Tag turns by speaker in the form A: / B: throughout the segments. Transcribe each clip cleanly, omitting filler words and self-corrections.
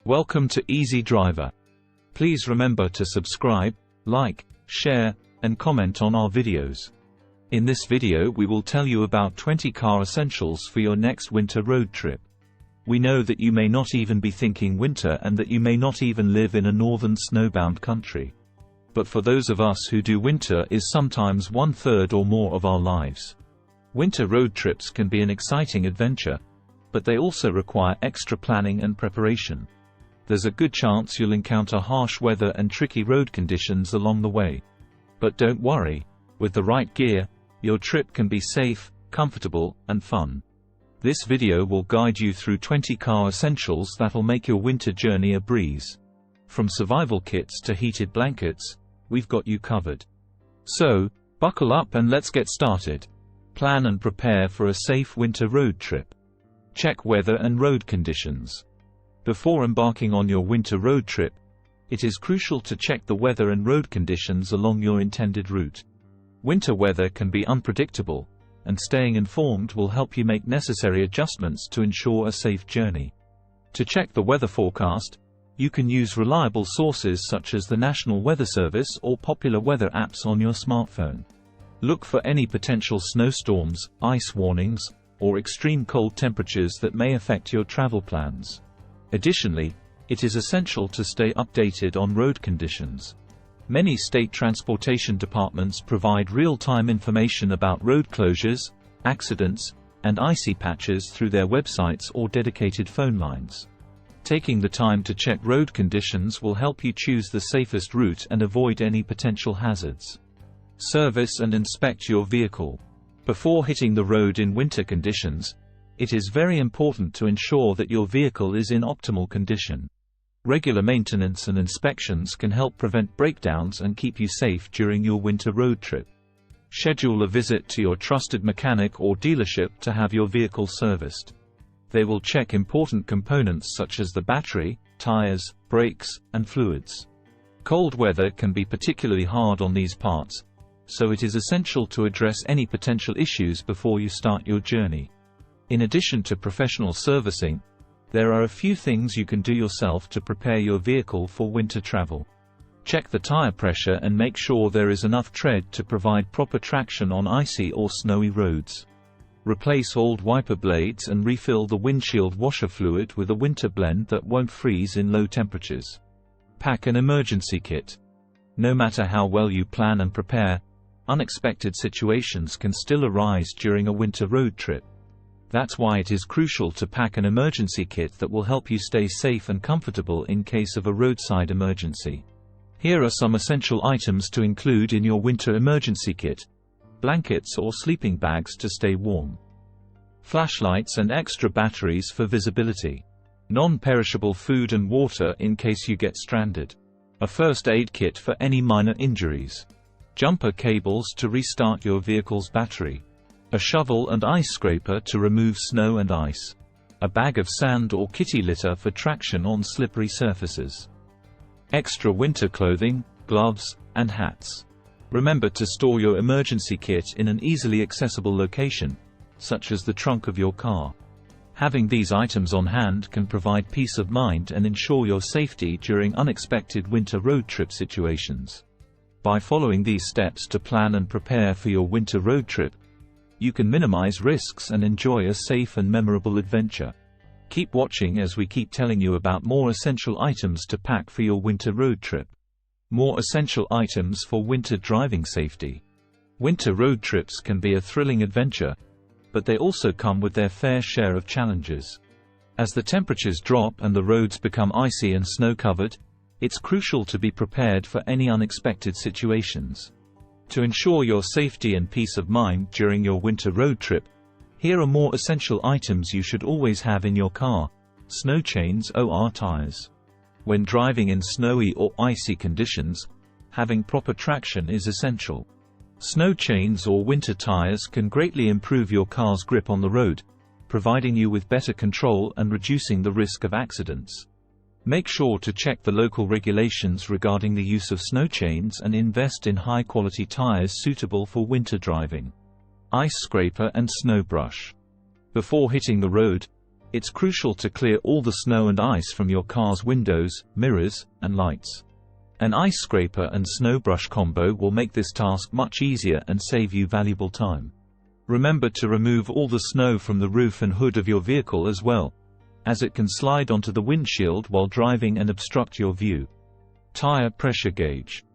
A: Welcome to Easy Driver. Please remember to subscribe, like, share, and comment on our videos. In this video we will tell you about 20 car essentials for your next winter road trip. We know that you may not even be thinking winter and that you may not even live in a northern snowbound country. But for those of us who do, winter is sometimes 1/3 or more of our lives. Winter road trips can be an exciting adventure, but they also require extra planning and preparation. There's a good chance you'll encounter harsh weather and tricky road conditions along the way. But don't worry, with the right gear, your trip can be safe, comfortable, and fun. This video will guide you through 20 car essentials that'll make your winter journey a breeze. From survival kits to heated blankets, we've got you covered. So, buckle up and let's get started. Plan and prepare for a safe winter road trip. Check weather and road conditions. Before embarking on your winter road trip, it is crucial to check the weather and road conditions along your intended route. Winter weather can be unpredictable, and staying informed will help you make necessary adjustments to ensure a safe journey. To check the weather forecast, you can use reliable sources such as the National Weather Service or popular weather apps on your smartphone. Look for any potential snowstorms, ice warnings, or extreme cold temperatures that may affect your travel plans. Additionally, it is essential to stay updated on road conditions. Many state transportation departments provide real-time information about road closures, accidents, and icy patches through their websites or dedicated phone lines. Taking the time to check road conditions will help you choose the safest route and avoid any potential hazards. Service and inspect your vehicle. Before hitting the road in winter conditions, it is very important to ensure that your vehicle is in optimal condition. Regular maintenance and inspections can help prevent breakdowns and keep you safe during your winter road trip. Schedule a visit to your trusted mechanic or dealership to have your vehicle serviced. They will check important components such as the battery, tires, brakes, and fluids. Cold weather can be particularly hard on these parts, so it is essential to address any potential issues before you start your journey. In addition to professional servicing, there are a few things you can do yourself to prepare your vehicle for winter travel. Check the tire pressure and make sure there is enough tread to provide proper traction on icy or snowy roads. Replace old wiper blades and refill the windshield washer fluid with a winter blend that won't freeze in low temperatures. Pack an emergency kit. No matter how well you plan and prepare, unexpected situations can still arise during a winter road trip. That's why it is crucial to pack an emergency kit that will help you stay safe and comfortable in case of a roadside emergency. Here are some essential items to include in your winter emergency kit: blankets or sleeping bags to stay warm, flashlights and extra batteries for visibility, non-perishable food and water in case you get stranded, a first aid kit for any minor injuries, jumper cables to restart your vehicle's battery, a shovel and ice scraper to remove snow and ice, a bag of sand or kitty litter for traction on slippery surfaces, extra winter clothing, gloves, and hats. Remember to store your emergency kit in an easily accessible location, such as the trunk of your car. Having these items on hand can provide peace of mind and ensure your safety during unexpected winter road trip situations. By following these steps to plan and prepare for your winter road trip, you can minimize risks and enjoy a safe and memorable adventure. Keep watching as we keep telling you about more essential items to pack for your winter road trip. More essential items for winter driving safety. Winter road trips can be a thrilling adventure, but they also come with their fair share of challenges. As the temperatures drop and the roads become icy and snow-covered, it's crucial to be prepared for any unexpected situations. To ensure your safety and peace of mind during your winter road trip, here are more essential items you should always have in your car: snow chains or tires. When driving in snowy or icy conditions, having proper traction is essential. Snow chains or winter tires can greatly improve your car's grip on the road, providing you with better control and reducing the risk of accidents. Make sure to check the local regulations regarding the use of snow chains and invest in high-quality tires suitable for winter driving. Ice scraper and snow brush. Before hitting the road, It's crucial to clear all the snow and ice from your car's windows, mirrors, and lights. An ice scraper and snow brush combo will make this task much easier and save you valuable time. Remember to remove all the snow from the roof and hood of your vehicle as well, as it can slide onto the windshield while driving and obstruct your view. Tire pressure gauge.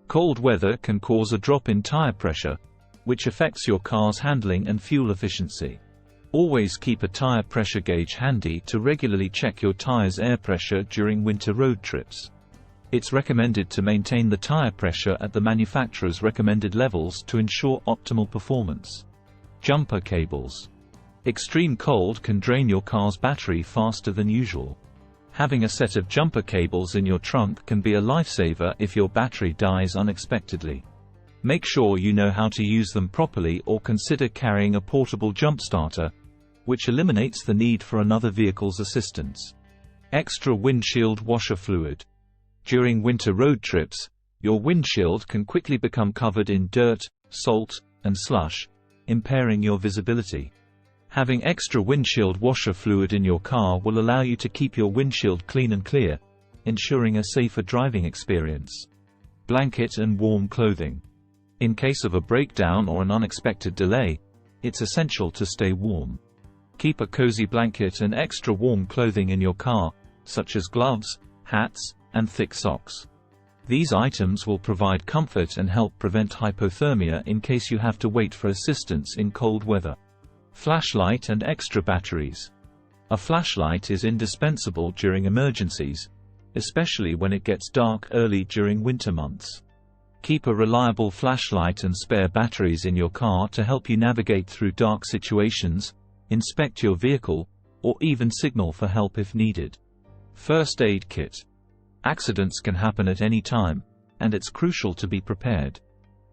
A: Cold weather can cause a drop in tire pressure, which affects your car's handling and fuel efficiency. Always keep a tire pressure gauge handy to regularly check your tire's air pressure during winter road trips. It's recommended to maintain the tire pressure at the manufacturer's recommended levels to ensure optimal performance. Jumper cables. Extreme cold can drain your car's battery faster than usual. Having a set of jumper cables in your trunk can be a lifesaver if your battery dies unexpectedly. Make sure you know how to use them properly or consider carrying a portable jump starter, which eliminates the need for another vehicle's assistance. Extra windshield washer fluid. During winter road trips, your windshield can quickly become covered in dirt, salt, and slush, impairing your visibility. Having extra windshield washer fluid in your car will allow you to keep your windshield clean and clear, ensuring a safer driving experience. Blanket and warm clothing. In case of a breakdown or an unexpected delay, it's essential to stay warm. Keep a cozy blanket and extra warm clothing in your car, such as gloves, hats, and thick socks. These items will provide comfort and help prevent hypothermia in case you have to wait for assistance in cold weather. Flashlight and extra batteries. A flashlight is indispensable during emergencies, especially when it gets dark early during winter months. Keep a reliable flashlight and spare batteries in your car to help you navigate through dark situations, inspect your vehicle, or even signal for help if needed. First aid kit. Accidents can happen at any time, and it's crucial to be prepared.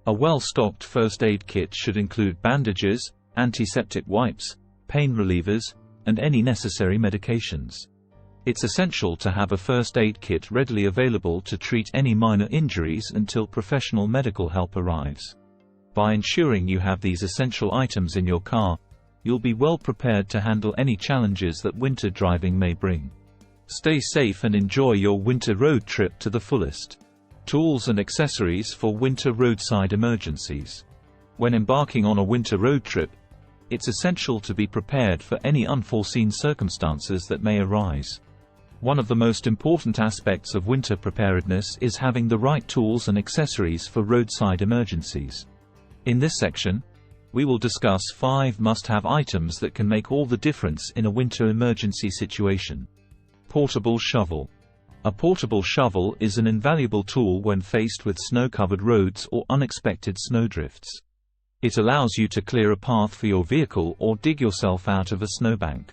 A: A well-stocked first aid kit should include bandages, antiseptic wipes, pain relievers, and any necessary medications. It's essential to have a first aid kit readily available to treat any minor injuries until professional medical help arrives. By ensuring you have these essential items in your car, you'll be well prepared to handle any challenges that winter driving may bring. Stay safe and enjoy your winter road trip to the fullest. Tools and accessories for winter roadside emergencies. When embarking on a winter road trip, it's essential to be prepared for any unforeseen circumstances that may arise. One of the most important aspects of winter preparedness is having the right tools and accessories for roadside emergencies. In this section, we will discuss 5 must-have items that can make all the difference in a winter emergency situation. Portable shovel. A portable shovel is an invaluable tool when faced with snow-covered roads or unexpected snowdrifts. It allows you to clear a path for your vehicle or dig yourself out of a snowbank.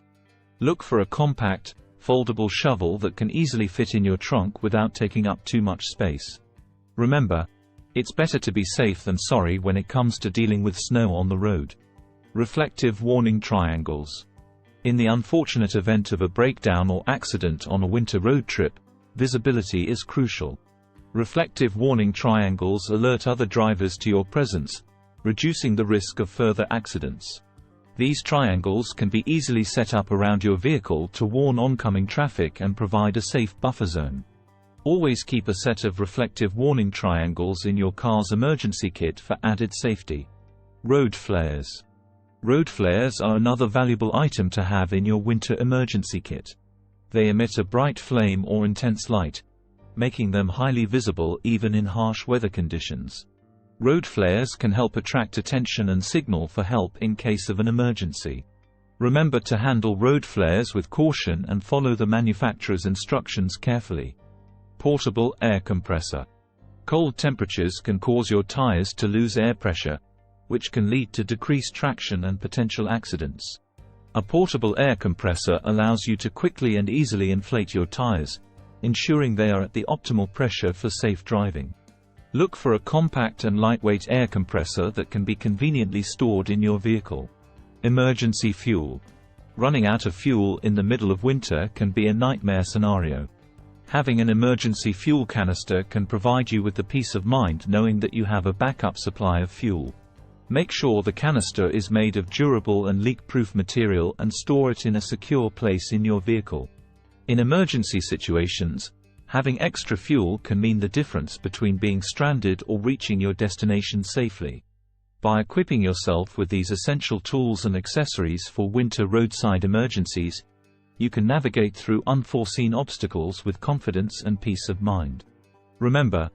A: Look for a compact, foldable shovel that can easily fit in your trunk without taking up too much space. Remember, it's better to be safe than sorry when it comes to dealing with snow on the road. Reflective warning triangles. In the unfortunate event of a breakdown or accident on a winter road trip, visibility is crucial. Reflective warning triangles alert other drivers to your presence, reducing the risk of further accidents. These triangles can be easily set up around your vehicle to warn oncoming traffic and provide a safe buffer zone. Always keep a set of reflective warning triangles in your car's emergency kit for added safety. Road flares. Road flares are another valuable item to have in your winter emergency kit. They emit a bright flame or intense light, making them highly visible even in harsh weather conditions. Road flares can help attract attention and signal for help in case of an emergency. Remember to handle road flares with caution and follow the manufacturer's instructions carefully. Portable air compressor. Cold temperatures can cause your tires to lose air pressure, which can lead to decreased traction and potential accidents. A portable air compressor allows you to quickly and easily inflate your tires, ensuring they are at the optimal pressure for safe driving. Look for a compact and lightweight air compressor that can be conveniently stored in your vehicle. Emergency fuel. Running out of fuel in the middle of winter can be a nightmare scenario. Having an emergency fuel canister can provide you with the peace of mind knowing that you have a backup supply of fuel. Make sure the canister is made of durable and leak-proof material and store it in a secure place in your vehicle. In emergency situations, having extra fuel can mean the difference between being stranded or reaching your destination safely. By equipping yourself with these essential tools and accessories for winter roadside emergencies, you can navigate through unforeseen obstacles with confidence and peace of mind. Remember,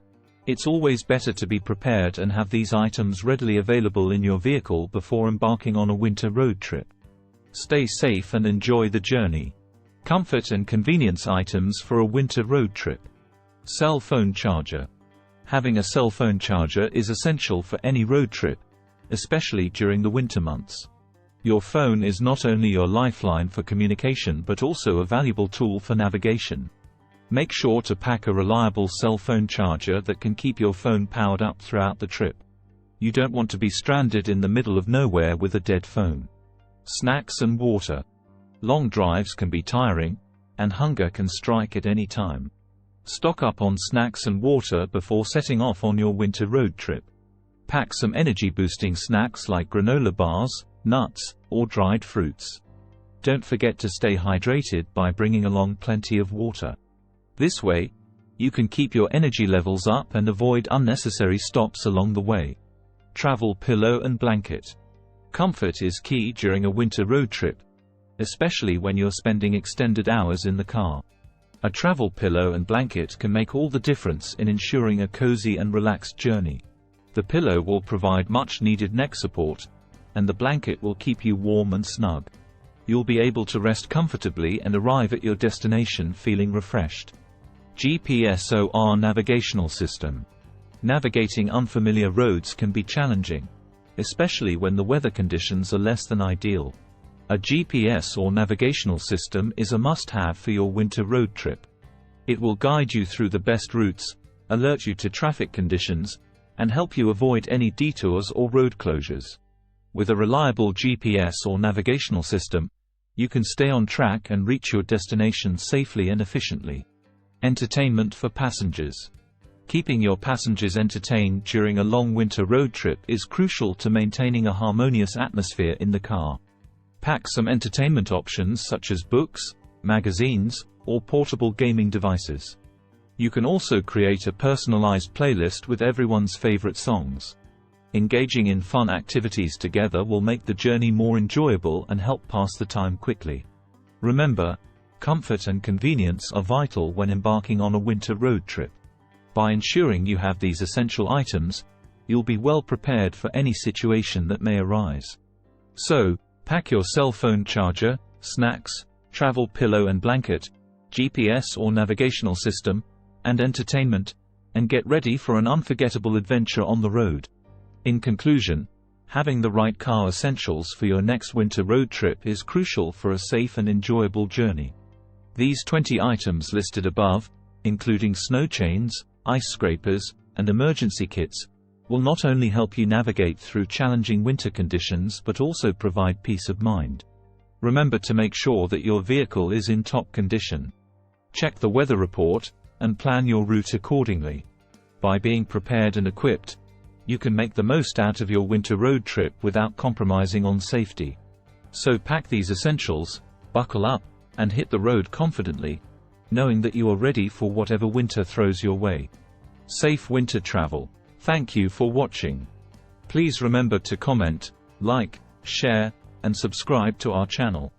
A: it's always better to be prepared and have these items readily available in your vehicle before embarking on a winter road trip. Stay safe and enjoy the journey. Comfort and convenience items for a winter road trip. Cell phone charger. Having a cell phone charger is essential for any road trip, especially during the winter months. Your phone is not only your lifeline for communication but also a valuable tool for navigation. Make sure to pack a reliable cell phone charger that can keep your phone powered up throughout the trip. You don't want to be stranded in the middle of nowhere with a dead phone. Snacks and water. Long drives can be tiring, and hunger can strike at any time. Stock up on snacks and water before setting off on your winter road trip. Pack some energy-boosting snacks like granola bars, nuts, or dried fruits. Don't forget to stay hydrated by bringing along plenty of water. This way, you can keep your energy levels up and avoid unnecessary stops along the way. Travel pillow and blanket. Comfort is key during a winter road trip, especially when you're spending extended hours in the car. A travel pillow and blanket can make all the difference in ensuring a cozy and relaxed journey. The pillow will provide much-needed neck support, and the blanket will keep you warm and snug. You'll be able to rest comfortably and arrive at your destination feeling refreshed. GPS/OR navigational system. Navigating unfamiliar roads can be challenging, especially when the weather conditions are less than ideal. A GPS or navigational system is a must-have for your winter road trip. It will guide you through the best routes, alert you to traffic conditions, and help you avoid any detours or road closures. With a reliable GPS or navigational system, you can stay on track and reach your destination safely and efficiently. Entertainment for passengers. Keeping your passengers entertained during a long winter road trip is crucial to maintaining a harmonious atmosphere in the car. Pack some entertainment options such as books, magazines, or portable gaming devices. You can also create a personalized playlist with everyone's favorite songs. Engaging in fun activities together will make the journey more enjoyable and help pass the time quickly. Remember, comfort and convenience are vital when embarking on a winter road trip. By ensuring you have these essential items, you'll be well prepared for any situation that may arise. So, pack your cell phone charger, snacks, travel pillow and blanket, GPS or navigational system, and entertainment, and get ready for an unforgettable adventure on the road. In conclusion, having the right car essentials for your next winter road trip is crucial for a safe and enjoyable journey. These 20 items listed above, including snow chains, ice scrapers, and emergency kits, will not only help you navigate through challenging winter conditions but also provide peace of mind. Remember to make sure that your vehicle is in top condition. Check the weather report, and plan your route accordingly. By being prepared and equipped, you can make the most out of your winter road trip without compromising on safety. So pack these essentials, buckle up, and hit the road confidently, knowing that you are ready for whatever winter throws your way. Safe winter travel. Thank you for watching. Please remember to comment, like, share, and subscribe to our channel.